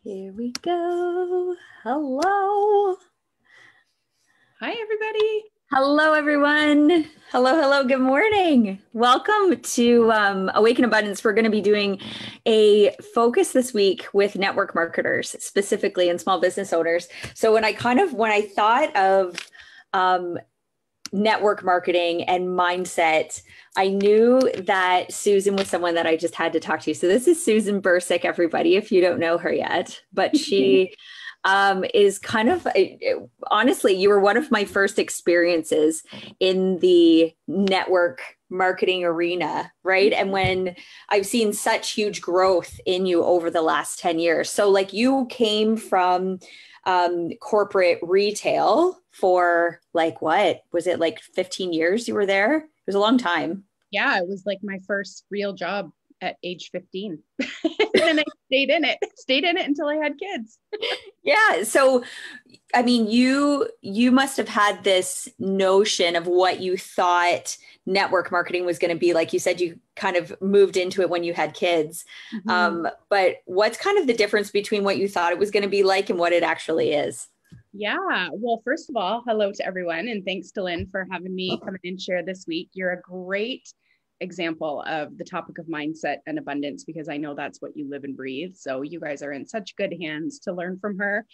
Here we go. Hello. Hi, everybody. Hello, everyone. Hello. Good morning. Welcome to Awaken Abundance. We're going to be doing a focus this week with network marketers, specifically and small business owners. So when I thought of network marketing and mindset, I knew that Susan was someone that I just had to talk to. So this is Susan Bursic, everybody, if you don't know her yet, but she is kind of, honestly, you were one of my first experiences in the network marketing arena, right? And when I've seen such huge growth in you over the last 10 years. So like you came from corporate retail for like, what was it, like 15 years you were there? It was a long time. Yeah, it was like my first real job at age 15. And I stayed in it until I had kids. Yeah. So, I mean, you must have had this notion of what you thought network marketing was going to be. Like you said, you kind of moved into it when you had kids. But what's kind of the difference between what you thought it was going to be like and what it actually is? Yeah. Well, first of all, hello to everyone. And thanks to Lynn for having me come in and share this week. You're a great example of the topic of mindset and abundance, because I know that's what you live and breathe. So you guys are in such good hands to learn from her.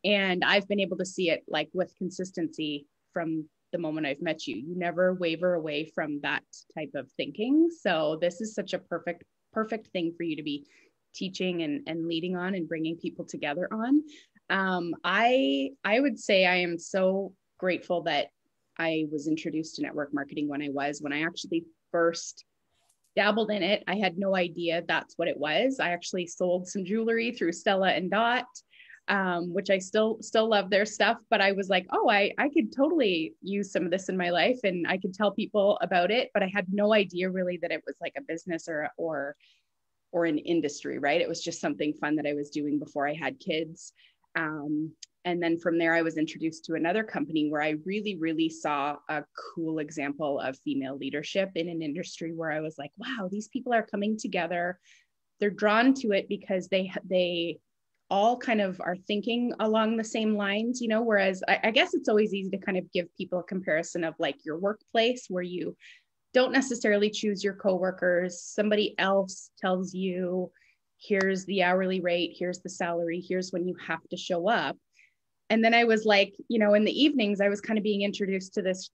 And I've been able to see it like with consistency from the moment I've met you. You never waver away from that type of thinking. So this is such a perfect thing for you to be teaching and leading on and bringing people together on. I would say I am so grateful that I was introduced to network marketing when I actually first dabbled in it. I had no idea that's what it was. I actually sold some jewelry through Stella and Dot, which I still love their stuff. But I was like, oh, I could totally use some of this in my life, and I could tell people about it. But I had no idea really that it was like a business or an industry, right? It was just something fun that I was doing before I had kids. And then from there, I was introduced to another company where I really saw a cool example of female leadership in an industry where I was like, wow, these people are coming together. They're drawn to it because they all kind of are thinking along the same lines, whereas I guess it's always easy to kind of give people a comparison of like your workplace where you don't necessarily choose your coworkers. Somebody else tells you, here's the hourly rate, here's the salary, here's when you have to show up. And then I was like, in the evenings, I was kind of being introduced to this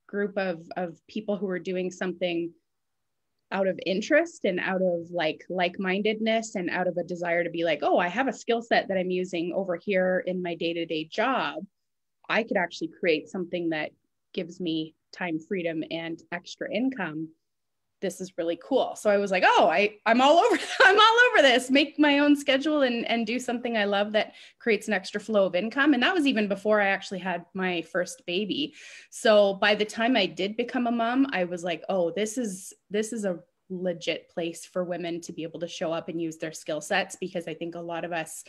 group of people who were doing something out of interest and out of like-mindedness and out of a desire to be like, oh, I have a skill set that I'm using over here in my day-to-day job. I could actually create something that gives me time freedom and extra income. This is really cool. So I was like, oh, I'm all over this, make my own schedule and do something I love that creates an extra flow of income. And that was even before I actually had my first baby. So by the time I did become a mom, I was like, oh, this is a legit place for women to be able to show up and use their skill sets, because I think a lot of us,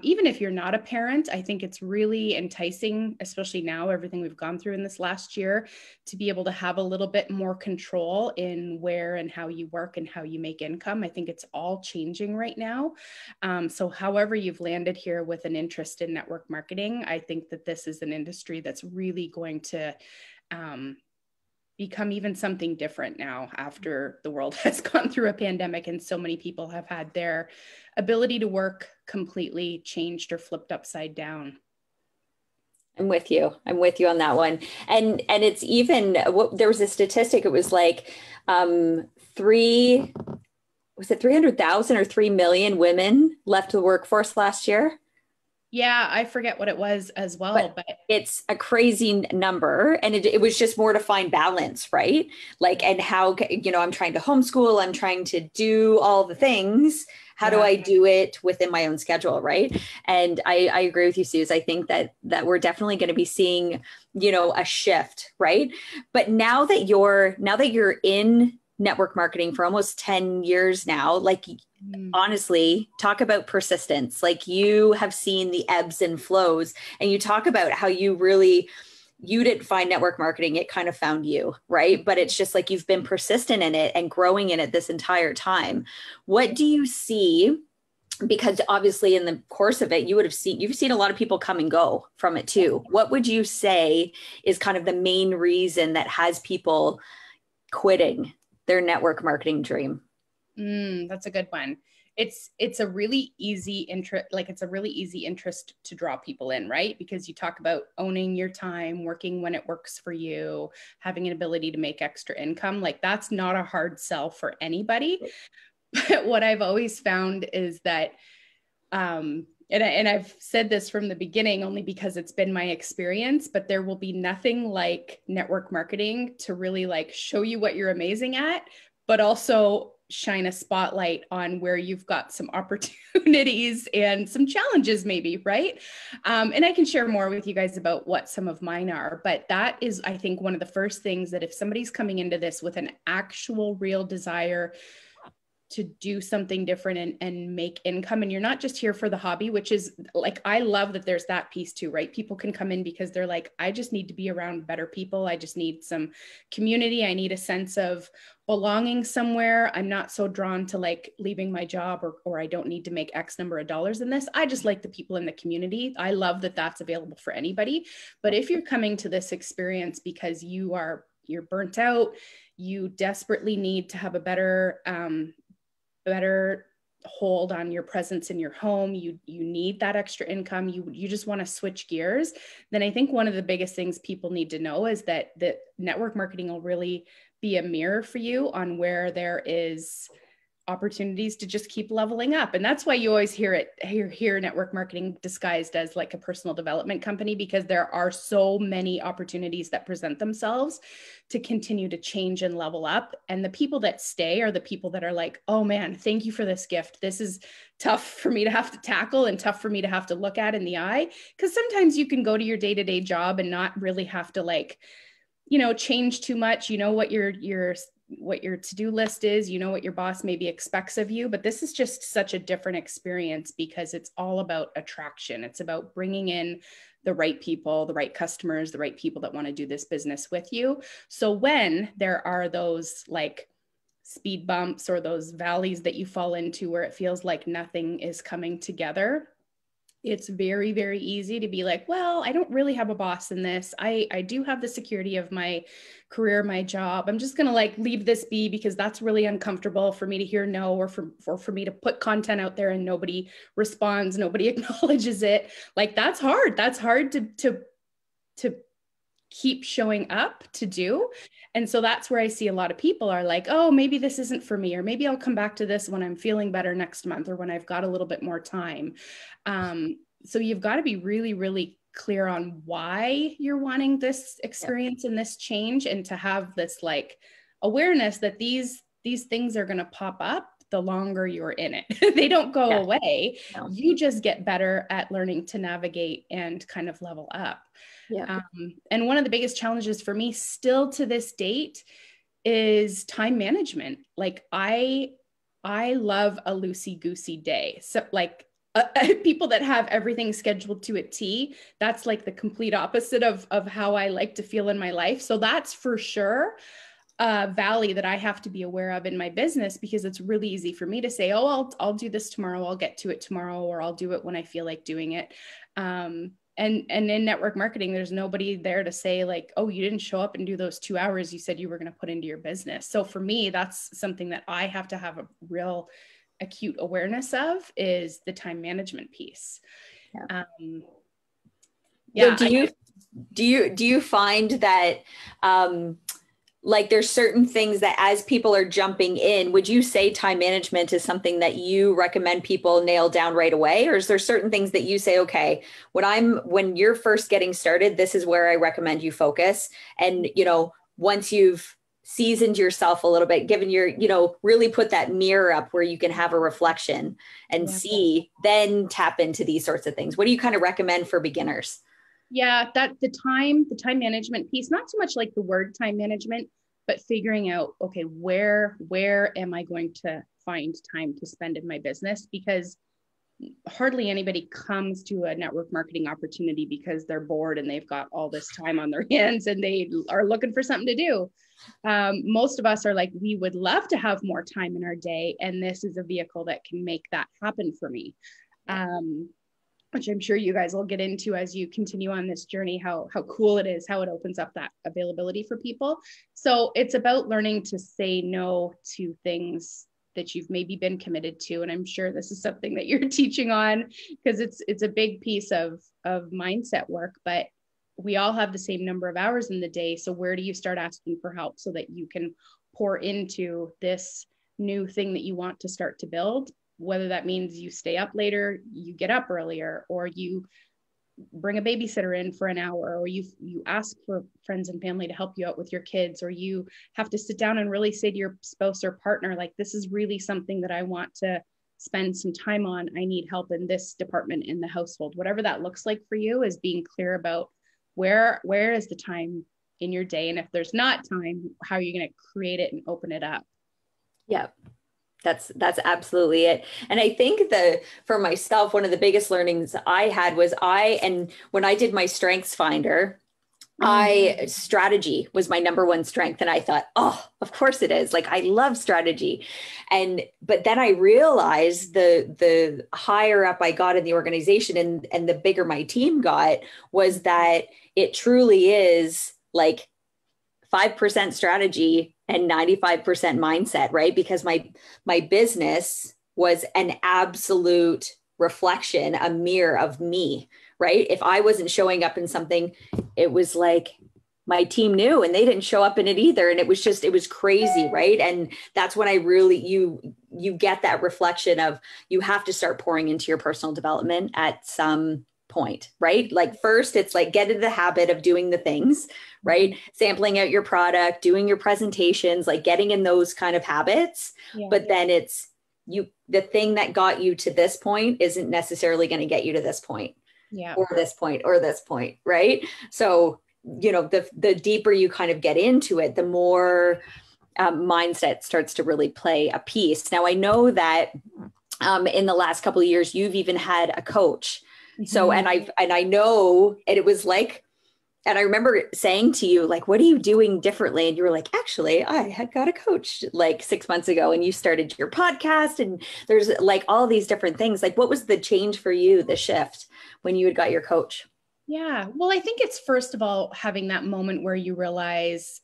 even if you're not a parent, I think it's really enticing, especially now, everything we've gone through in this last year, to be able to have a little bit more control in where and how you work and how you make income. I think it's all changing right now. So however you've landed here with an interest in network marketing, I think that this is an industry that's really going to become even something different now after the world has gone through a pandemic and so many people have had their ability to work completely changed or flipped upside down. I'm with you on that one. And it's even, there was a statistic, it was like 300,000 or 3 million women left the workforce last year? Yeah, I forget what it was as well, but it's a crazy number. And it was just more to find balance, right? Like, and how, I'm trying to homeschool, I'm trying to do all the things. How do I do it within my own schedule, right? And I agree with you, Suze. I think that we're definitely going to be seeing, a shift, right? But now that you're in network marketing for almost 10 years now, like honestly, talk about persistence. Like you have seen the ebbs and flows, and you talk about how you didn't find network marketing, it kind of found you, right? But it's just like you've been persistent in it and growing in it this entire time. What do you see because obviously in the course of it, you've seen a lot of people come and go from it too. What would you say is kind of the main reason that has people quitting their network marketing dream? That's a good one. It's a really easy interest, like it's a really easy interest to draw people in, right? Because you talk about owning your time, working when it works for you, having an ability to make extra income. Like that's not a hard sell for anybody. But what I've always found is that, and I've said this from the beginning only because it's been my experience, but there will be nothing like network marketing to really like show you what you're amazing at, but also shine a spotlight on where you've got some opportunities and some challenges maybe, right? And I can share more with you guys about what some of mine are, but that is, I think, one of the first things that if somebody's coming into this with an actual real desire to do something different and make income. And you're not just here for the hobby, which is like, I love that there's that piece too, right? People can come in because they're like, I just need to be around better people. I just need some community. I need a sense of belonging somewhere. I'm not so drawn to like leaving my job or I don't need to make X number of dollars in this. I just like the people in the community. I love that that's available for anybody. But if you're coming to this experience because you're burnt out, you desperately need to have a better hold on your presence in your home, you need that extra income, you just want to switch gears, then I think one of the biggest things people need to know is that network marketing will really be a mirror for you on where there is opportunities to just keep leveling up. And that's why you always hear network marketing disguised as like a personal development company, because there are so many opportunities that present themselves to continue to change and level up. And the people that stay are the people that are like, oh man, thank you for this gift. This is tough for me to have to tackle and tough for me to have to look at in the eye. Because sometimes you can go to your day-to-day job and not really have to like, change too much. You know what your to-do list is, what your boss maybe expects of you, but this is just such a different experience because it's all about attraction. It's about bringing in the right people, the right customers, the right people that want to do this business with you. So when there are those like speed bumps or those valleys that you fall into where it feels like nothing is coming together, it's very, very easy to be like, well, I don't really have a boss in this. I do have the security of my career, my job. I'm just going to like leave this be because that's really uncomfortable for me to hear no, or for me to put content out there and nobody responds, nobody acknowledges it. Like that's hard. That's hard to keep showing up to do. And so that's where I see a lot of people are like, oh, maybe this isn't for me, or maybe I'll come back to this when I'm feeling better next month or when I've got a little bit more time. So you've got to be really, really clear on why you're wanting this experience and this change, and to have this like awareness that these things are going to pop up the longer you're in it. They don't go away. No. You just get better at learning to navigate and kind of level up. Yeah. And one of the biggest challenges for me still to this date is time management. Like I love a loosey-goosey day. So like people that have everything scheduled to a T, that's like the complete opposite of how I like to feel in my life. So that's for sure a valley that I have to be aware of in my business, because it's really easy for me to say, oh, I'll do this tomorrow. I'll get to it tomorrow, or I'll do it when I feel like doing it. And in network marketing, there's nobody there to say like, oh, you didn't show up and do those 2 hours you said you were going to put into your business. So for me, that's something that I have to have a real acute awareness of, is the time management piece. So do you find that like there's certain things that as people are jumping in, would you say time management is something that you recommend people nail down right away? Or is there certain things that you say, okay, when you're first getting started, this is where I recommend you focus. And, once you've seasoned yourself a little bit, given your, really put that mirror up where you can have a reflection and see, then tap into these sorts of things. What do you kind of recommend for beginners? Yeah, that the time management piece, not so much like the word time management, but figuring out, okay, where am I going to find time to spend in my business? Because hardly anybody comes to a network marketing opportunity because they're bored and they've got all this time on their hands and they are looking for something to do. Most of us are like, we would love to have more time in our day, and this is a vehicle that can make that happen for me. Which I'm sure you guys will get into as you continue on this journey, how cool it is, how it opens up that availability for people. So it's about learning to say no to things that you've maybe been committed to. And I'm sure this is something that you're teaching on, because it's a big piece of mindset work, but we all have the same number of hours in the day. So where do you start asking for help so that you can pour into this new thing that you want to start to build? Whether that means you stay up later, you get up earlier, or you bring a babysitter in for an hour, or you ask for friends and family to help you out with your kids, or you have to sit down and really say to your spouse or partner, like, this is really something that I want to spend some time on. I need help in this department in the household. Whatever that looks like for you, is being clear about where is the time in your day. And if there's not time, how are you going to create it and open it up? Yeah. That's absolutely it. And I think for myself, one of the biggest learnings I had was when I did my strengths finder, strategy was my number one strength. And I thought, oh, of course it is. Like, I love strategy. But then I realized the higher up I got in the organization and the bigger my team got, was that it truly is like 5% strategy and 95% mindset, right? Because my business was an absolute reflection, a mirror of me, right? If I wasn't showing up in something, it was like my team knew and they didn't show up in it either. And it was crazy, right? And that's when I really, you get that reflection of, you have to start pouring into your personal development at some point, right? Like, first, it's like, get into the habit of doing the things, right? Sampling out your product, doing your presentations, like getting in those kind of habits. Yeah. But then it's the thing that got you to this point isn't necessarily going to get you to this point, or this point, or this point, right? So, the deeper you kind of get into it, the more mindset starts to really play a piece. Now, I know that in the last couple of years, you've even had a coach. So, and I know, and it was like, and I remember saying to you, like, what are you doing differently? And you were like, actually, I had got a coach like 6 months ago, and you started your podcast, and there's like all these different things. Like, what was the change for you, the shift, when you had got your coach? Yeah. Well, I think it's, first of all, having that moment where you realize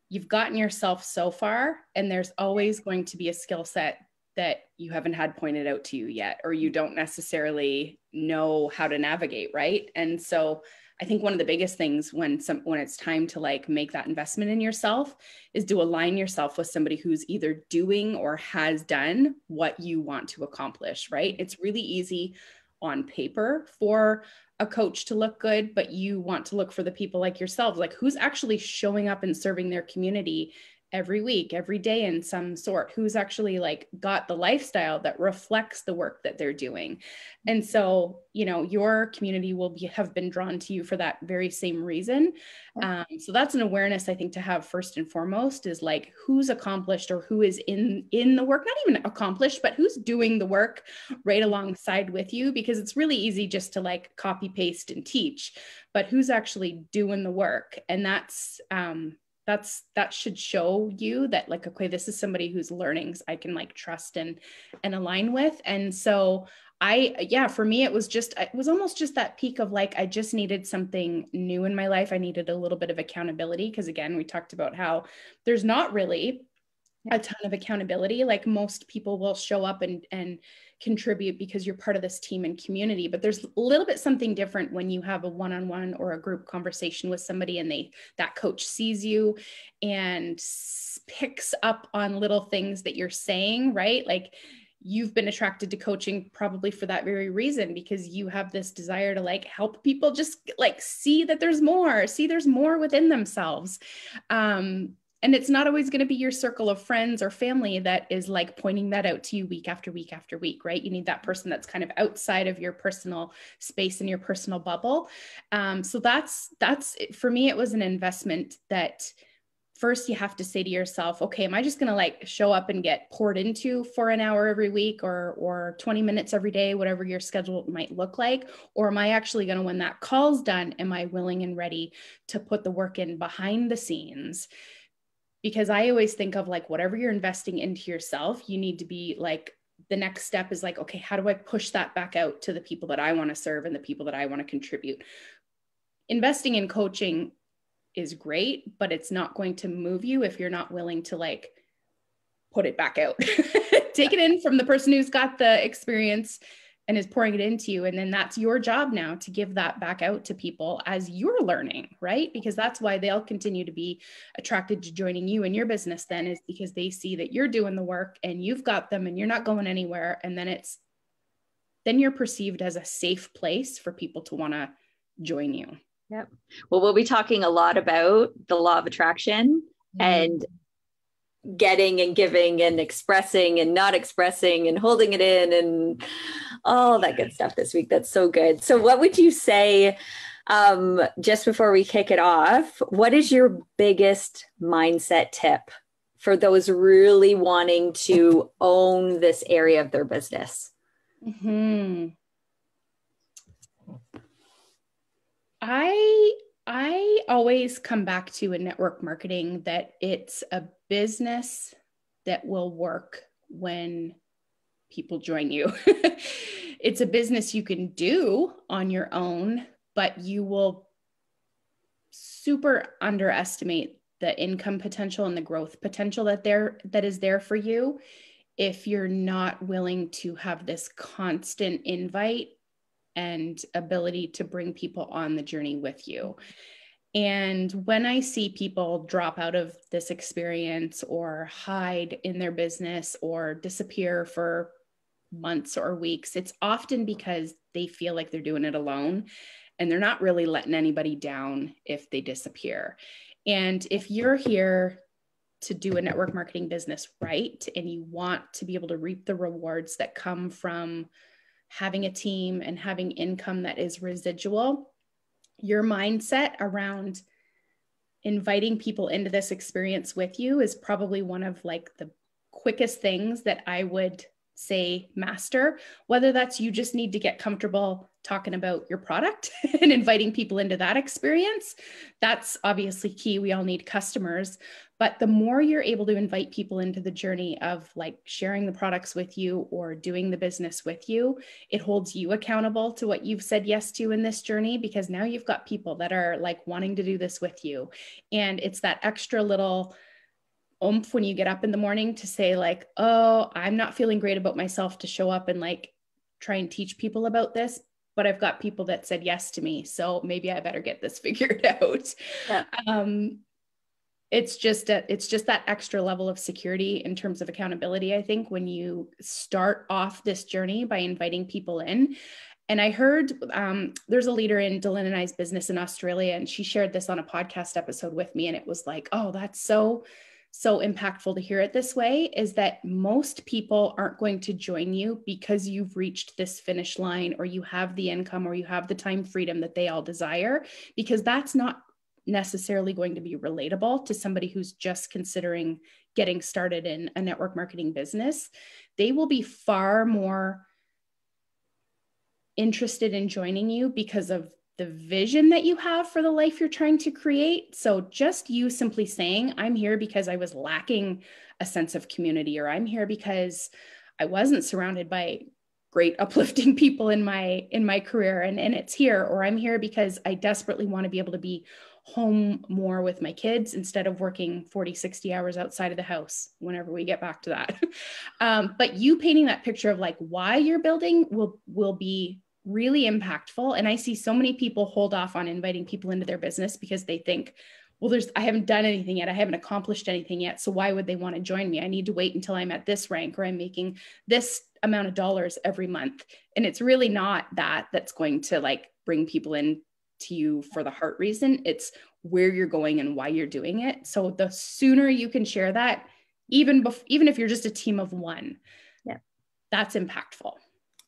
you've gotten yourself so far, and there's always going to be a skill set that you haven't had pointed out to you yet, or you don't necessarily know how to navigate, right? And so I think one of the biggest things when it's time to like make that investment in yourself is to align yourself with somebody who's either doing or has done what you want to accomplish, right? It's really easy on paper for a coach to look good, but you want to look for the people like yourselves, like who's actually showing up and serving their community every week, every day in some sort, who's actually like got the lifestyle that reflects the work that they're doing. And so, your community will have been drawn to you for that very same reason. So that's an awareness, I think, to have first and foremost, is like, who's accomplished, or who is in the work, not even accomplished, but who's doing the work right alongside with you, because it's really easy just to like copy, paste, and teach, but who's actually doing the work. And that should show you that, like, okay, this is somebody whose learnings I can like trust and align with. And so for me, it was almost just that peak of like, I just needed something new in my life. I needed a little bit of accountability, because again, we talked about how there's not really a ton of accountability. Like, most people will show up and contribute because you're part of this team and community, but there's a little bit something different when you have a one-on-one or a group conversation with somebody, and that coach sees you and picks up on little things that you're saying, right? Like, you've been attracted to coaching probably for that very reason, because you have this desire to like help people just like see that there's more within themselves. And it's not always going to be your circle of friends or family that is like pointing that out to you week after week after week, right? You need that person that's kind of outside of your personal space and your personal bubble. So that's for me, it was an investment that first you have to say to yourself, okay, am I just going to like show up and get poured into for an hour every week or 20 minutes every day, whatever your schedule might look like? Or am I actually going to, when that call's done, am I willing and ready to put the work in behind the scenes? Because I always think of like, whatever you're investing into yourself, you need to be like, the next step is like, okay, how do I push that back out to the people that I want to serve and the people that I want to contribute? Investing in coaching is great, but it's not going to move you if you're not willing to like put it back out. Take it in from the person who's got the experience and is pouring it into you. And then that's your job now to give that back out to people as you're learning, right? Because that's why they'll continue to be attracted to joining you in your business then, is because they see that you're doing the work and you've got them and you're not going anywhere. And then you're perceived as a safe place for people to want to join you. Yep. Well, we'll be talking a lot about the law of attraction and getting and giving and expressing and not expressing and holding it in and all that good stuff this week. That's so good. So what would you say, just before we kick it off, what is your biggest mindset tip for those really wanting to own this area of their business? I always come back to in network marketing that it's a business that will work when people join you. It's a business you can do on your own, but you will super underestimate the income potential and the growth potential that is there for you if you're not willing to have this constant invite and ability to bring people on the journey with you. And when I see people drop out of this experience or hide in their business or disappear for months or weeks, it's often because they feel like they're doing it alone and they're not really letting anybody down if they disappear. And if you're here to do a network marketing business right, and you want to be able to reap the rewards that come from having a team and having income that is residual, your mindset around inviting people into this experience with you is probably one of like the quickest things that I would say master, whether that's you just need to get comfortable talking about your product and inviting people into that experience. That's obviously key. We all need customers, but the more you're able to invite people into the journey of like sharing the products with you or doing the business with you, it holds you accountable to what you've said yes to in this journey, because now you've got people that are like wanting to do this with you. And it's that extra little oomph when you get up in the morning to say like, oh, I'm not feeling great about myself to show up and like try and teach people about this, but I've got people that said yes to me. So maybe I better get this figured out. Yeah. It's just that extra level of security in terms of accountability, I think, when you start off this journey by inviting people in. And I heard there's a leader in Dylan and I's business in Australia, and she shared this on a podcast episode with me. And it was like, oh, that's so impactful to hear it this way, is that most people aren't going to join you because you've reached this finish line or you have the income or you have the time freedom that they all desire, because that's not necessarily going to be relatable to somebody who's just considering getting started in a network marketing business. They will be far more interested in joining you because of the vision that you have for the life you're trying to create. So just you simply saying, I'm here because I was lacking a sense of community, or I'm here because I wasn't surrounded by great uplifting people in my career and it's here, or I'm here because I desperately want to be able to be home more with my kids instead of working 40, 60 hours outside of the house whenever we get back to that. But you painting that picture of like why you're building will be really impactful. And I see so many people hold off on inviting people into their business because they think, well, I haven't done anything yet. I haven't accomplished anything yet. So why would they want to join me? I need to wait until I'm at this rank or I'm making this amount of dollars every month. And it's really not that's going to like bring people in to you for the heart reason. It's where you're going and why you're doing it. So the sooner you can share that, even if you're just a team of one, yeah, that's impactful.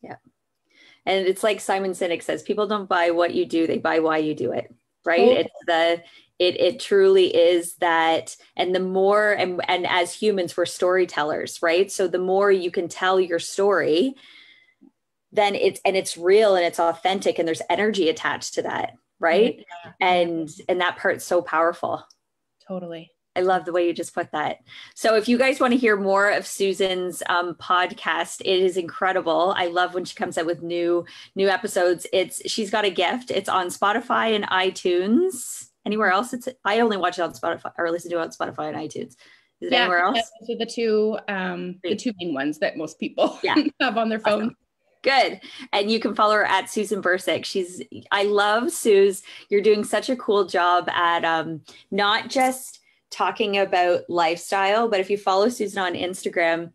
Yeah. And it's like Simon Sinek says, people don't buy what you do, they buy why you do it. right? Totally. It's it truly is that. And the more, and as humans, we're storytellers, right? So the more you can tell your story, then it's real and it's authentic and there's energy attached to that, right? And that part's so powerful. Totally. I love the way you just put that. So if you guys want to hear more of Susan's podcast, it is incredible. I love when she comes out with new episodes. She's got a gift. It's on Spotify and iTunes. Anywhere else? I only watch it on Spotify, or listen to it on Spotify and iTunes. Is it anywhere else? So the two main ones that most people have on their phone. Awesome. Good. And you can follow her at Susan Bursic. I love Suze. You're doing such a cool job at not just talking about lifestyle, but if you follow Susan on Instagram,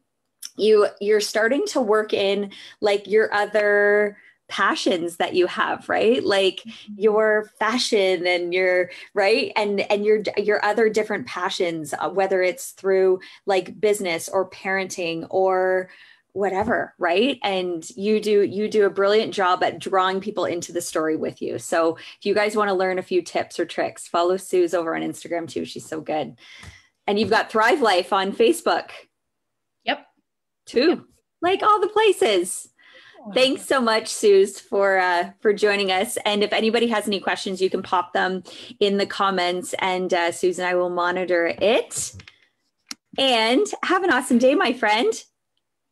you're starting to work in like your other passions that you have, right? Like your fashion and your right and your other different passions, whether it's through like business or parenting or whatever, right? And you do a brilliant job at drawing people into the story with you. So if you guys want to learn a few tips or tricks, follow Suze over on Instagram too. She's so good. And you've got Thrive Life on Facebook. Yep. Too. Yep. Like all the places. Thanks so much, Suze, for joining us. And if anybody has any questions, you can pop them in the comments and Suze and I will monitor it. And have an awesome day, my friend.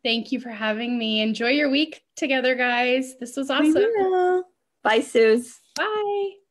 Thank you for having me. Enjoy your week together, guys. This was awesome. Bye, Suze. Bye.